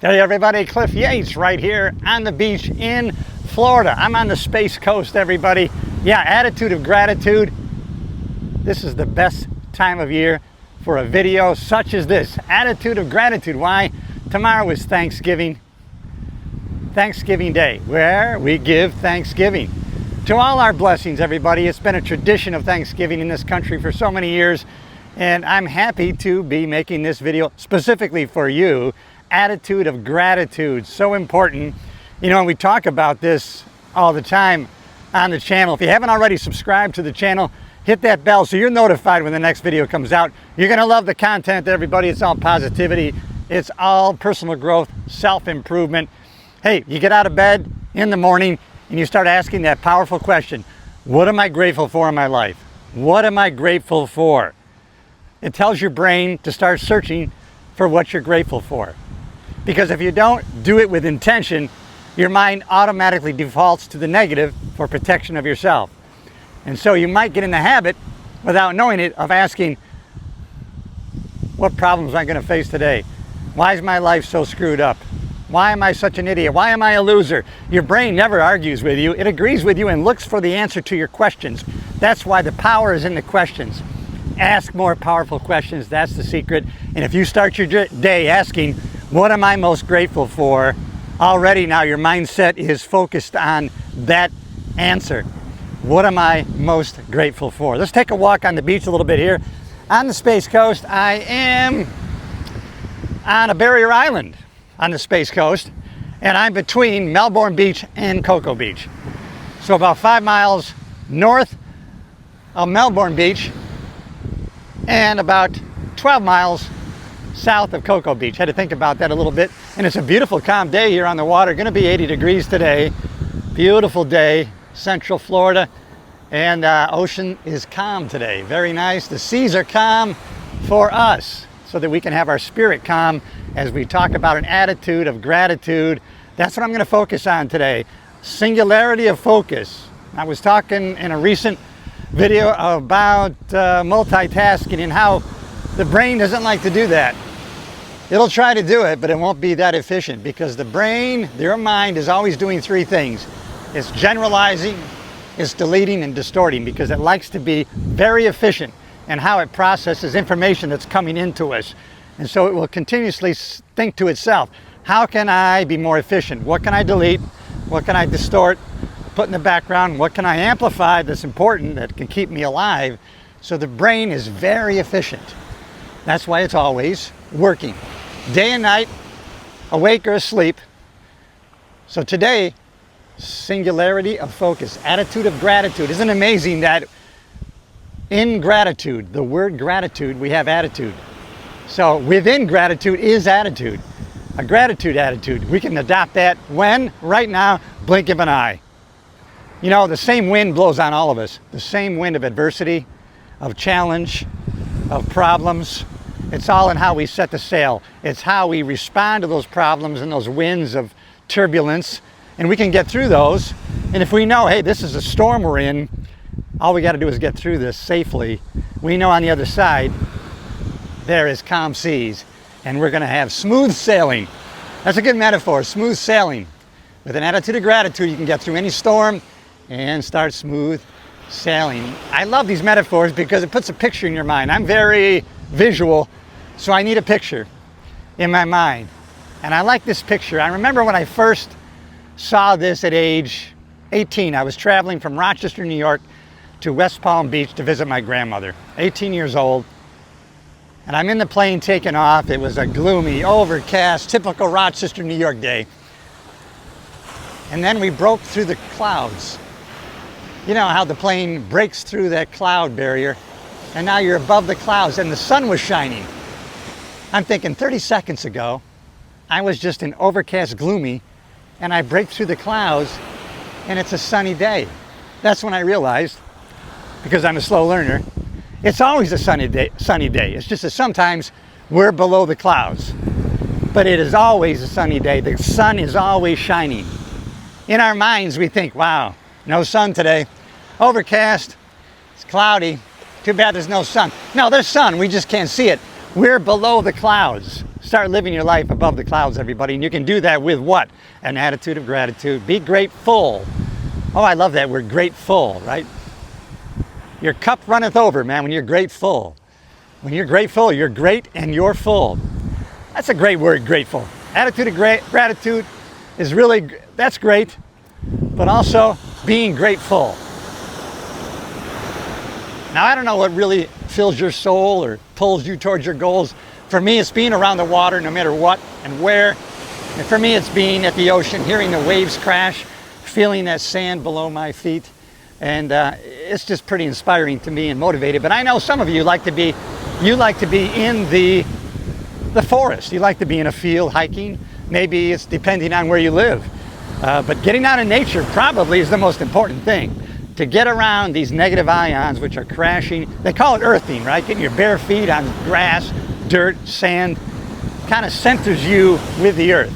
Hey everybody, Cliff Yates right here on the beach in Florida. I'm on the Space Coast, everybody. Yeah, attitude of gratitude. This is the best time of year for a video such as this. Attitude of gratitude. Why? Tomorrow is Thanksgiving Day, where we give thanksgiving to all our blessings, everybody. It's been a tradition of Thanksgiving in this country for so many years, and I'm happy to be making this video specifically for you. Attitude of gratitude, so important. You know, we talk about this all the time on the channel. If you haven't already subscribed to the channel, hit that bell so you're notified when the next video comes out. You're gonna love the content, everybody. It's all positivity. It's all personal growth, self-improvement. Hey, you get out of bed in the morning and you start asking that powerful question: what am I grateful for in my life? What am I grateful for? It tells your brain to start searching for what you're grateful for. Because if you don't do it with intention, your mind automatically defaults to the negative for protection of yourself. And so you might get in the habit, without knowing it, of asking, what problems am I going to face today? Why is my life so screwed up? Why am I such an idiot? Why am I a loser? Your brain never argues with you. It agrees with you and looks for the answer to your questions. That's why the power is in the questions. Ask more powerful questions. That's the secret. And if you start your day asking, what am I most grateful for? Already now your mindset is focused on that answer. What am I most grateful for? Let's take a walk on the beach a little bit here. On the Space Coast, I am on a barrier island on the Space Coast, and I'm between Melbourne Beach and Cocoa Beach. So about 5 miles north of Melbourne Beach and about 12 miles south of Cocoa Beach. Had to think about that a little bit. And it's a beautiful, calm day here on the water. Going to be 80 degrees today. Beautiful day, Central Florida. And ocean is calm today. Very nice. The seas are calm for us so that we can have our spirit calm as we talk about an attitude of gratitude. That's what I'm going to focus on today. Singularity of focus. I was talking in a recent video about multitasking and how the brain doesn't like to do that. It'll try to do it, but it won't be that efficient because the brain, your mind, is always doing three things. It's generalizing, it's deleting, and distorting, because it likes to be very efficient in how it processes information that's coming into us. And so it will continuously think to itself, how can I be more efficient? What can I delete? What can I distort, put in the background? What can I amplify that's important, that can keep me alive? So the brain is very efficient. That's why it's always working, day and night, awake or asleep. So today, singularity of focus, attitude of gratitude. Isn't it amazing that in gratitude, the word gratitude, we have attitude. So within gratitude is attitude, a gratitude attitude. We can adopt that when? Right now, blink of an eye. You know, the same wind blows on all of us, the same wind of adversity, of challenge, of problems. It's all in how we set the sail. It's how we respond to those problems and those winds of turbulence. And we can get through those. And if we know, hey, this is a storm we're in, all we got to do is get through this safely. We know on the other side, there is calm seas. And we're going to have smooth sailing. That's a good metaphor, smooth sailing. With an attitude of gratitude, you can get through any storm and start smooth sailing. I love these metaphors because it puts a picture in your mind. I'm very visual, so I need a picture in my mind. And I like this picture. I remember when I first saw this at age 18. I was traveling from Rochester, New York to West Palm Beach to visit my grandmother, 18 years old. And I'm in the plane taking off. It was a gloomy, overcast, typical Rochester, New York day. And then we broke through the clouds. You know how the plane breaks through that cloud barrier, and now you're above the clouds and the sun was shining. I'm thinking 30 seconds ago, I was just in overcast, gloomy, and I break through the clouds and it's a sunny day. That's when I realized, because I'm a slow learner, it's always a sunny day. It's just that sometimes we're below the clouds, but it is always a sunny day. The sun is always shining. In our minds, we think, wow, no sun today, overcast, it's cloudy, too bad there's no sun. No, there's sun, we just can't see it. We're below the clouds. start living your life above the clouds, everybody. And you can do that with what? An attitude of gratitude. Be grateful. Oh, I love that word, grateful, right? Your cup runneth over, man, when you're grateful. When you're grateful, you're great and you're full. That's a great word, grateful. Attitude of gratitude is really, that's great, but also being grateful. Now, I don't know what really fills your soul or pulls you towards your goals. For me, it's being around the water no matter what and where. And for me, it's being at the ocean, hearing the waves crash, feeling that sand below my feet. And it's just pretty inspiring to me and motivated. But I know some of you like to be in the forest. You like to be in a field hiking. Maybe it's depending on where you live. But getting out in nature probably is the most important thing. To get around these negative ions which are crashing. They call it earthing, right? Getting your bare feet on grass, dirt, sand, kind of centers you with the earth.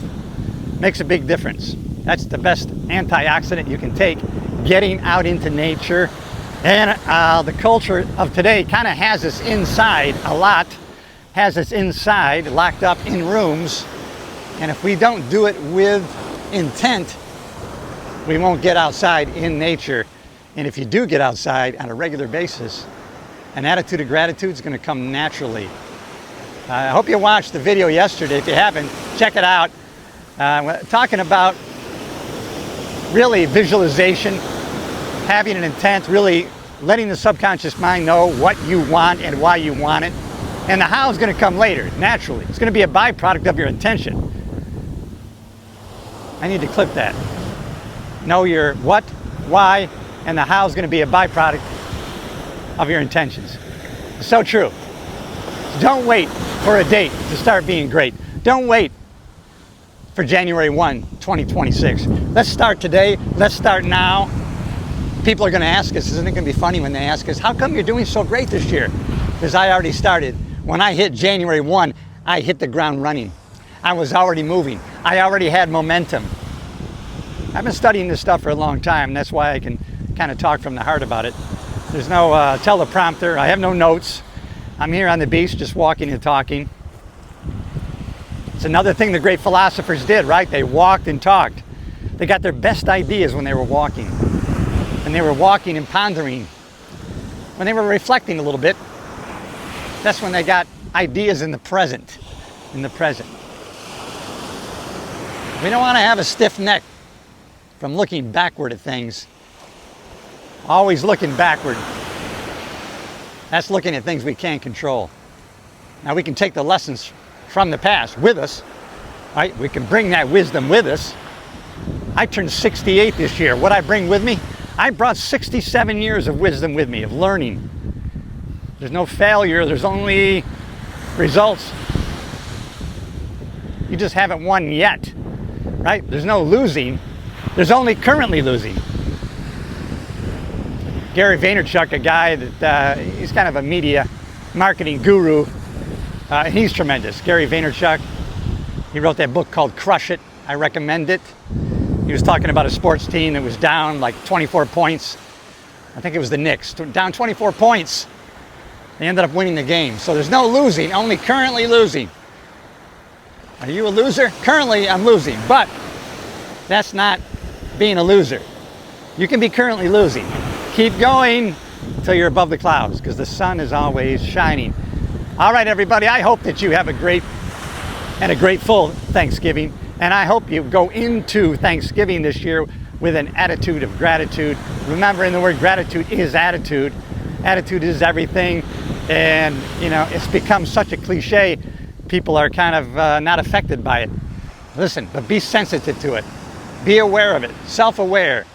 Makes a big difference. That's the best antioxidant you can take, getting out into nature. And the culture of today kind of has us inside a lot, has us inside, locked up in rooms. And if we don't do it with intent, we won't get outside in nature. And if you do get outside on a regular basis, an attitude of gratitude is going to come naturally. I hope you watched the video yesterday. If you haven't, check it out. Talking about really visualization, having an intent, really letting the subconscious mind know what you want and why you want it. And the how is going to come later, naturally. It's going to be a byproduct of your intention. I need to clip that. Know your what, why, and the how is going to be a byproduct of your intentions. It's so true. Don't wait for a date to start being great. Don't wait for January 1, 2026. Let's start today. Let's start now. People are going to ask us, isn't it going to be funny when they ask us, how come you're doing so great this year? Because I already started. When I hit January 1, I hit the ground running. I was already moving. I already had momentum. I've been studying this stuff for a long time. That's why I can kind of talk from the heart about it. There's no teleprompter. I have no notes. I'm here on the beach just walking and talking. It's another thing the great philosophers did, right? They walked and talked. They got their best ideas when they were walking. And they were walking and pondering. When they were reflecting a little bit, that's when they got ideas in the present. In the present. We don't want to have a stiff neck from looking backward at things. Always looking backward. That's looking at things we can't control. Now we can take the lessons from the past with us, right? We can bring that wisdom with us. I turned 68 this year. What I bring with me? I brought 67 years of wisdom with me, of learning. There's no failure, there's only results. You just haven't won yet, right? There's no losing, there's only currently losing. Gary Vaynerchuk, a guy that he's kind of a media marketing guru. He's tremendous. Gary Vaynerchuk, he wrote that book called Crush It. I recommend it. He was talking about a sports team that was down like 24 points. I think it was the Knicks, down 24 points. They ended up winning the game. So there's no losing, only currently losing. Are you a loser? Currently, I'm losing, but that's not being a loser. You can be currently losing. Keep going until you're above the clouds, because the sun is always shining. All right, everybody, I hope that you have a great and a grateful Thanksgiving. And I hope you go into Thanksgiving this year with an attitude of gratitude. Remember, in the word gratitude is attitude. Attitude is everything. And, you know, it's become such a cliche. People are kind of not affected by it. Listen, but be sensitive to it. Be aware of it. Self-aware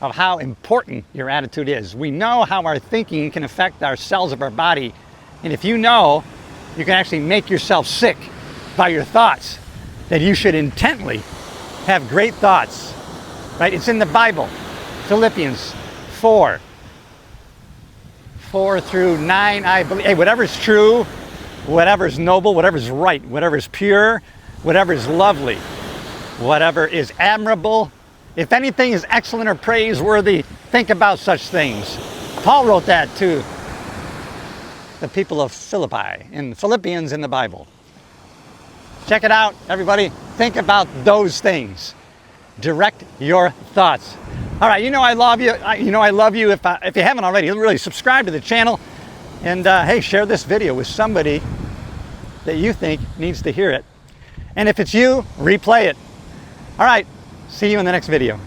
of how important your attitude is. We know how our thinking can affect our cells of our body. And if you know, you can actually make yourself sick by your thoughts, that you should intently have great thoughts, right? It's in the Bible, Philippians 4 through 9, I believe. Hey, whatever's true, whatever's noble, whatever's right, whatever's pure, whatever's lovely, whatever is admirable, if anything is excellent or praiseworthy, think about such things. Paul wrote that to the people of Philippi, in Philippians in the Bible. Check it out, everybody. Think about those things. Direct your thoughts. All right, you know I love you. You know I love you. If you haven't already, really subscribe to the channel. And hey, share this video with somebody that you think needs to hear it. And if it's you, replay it. All right, see you in the next video.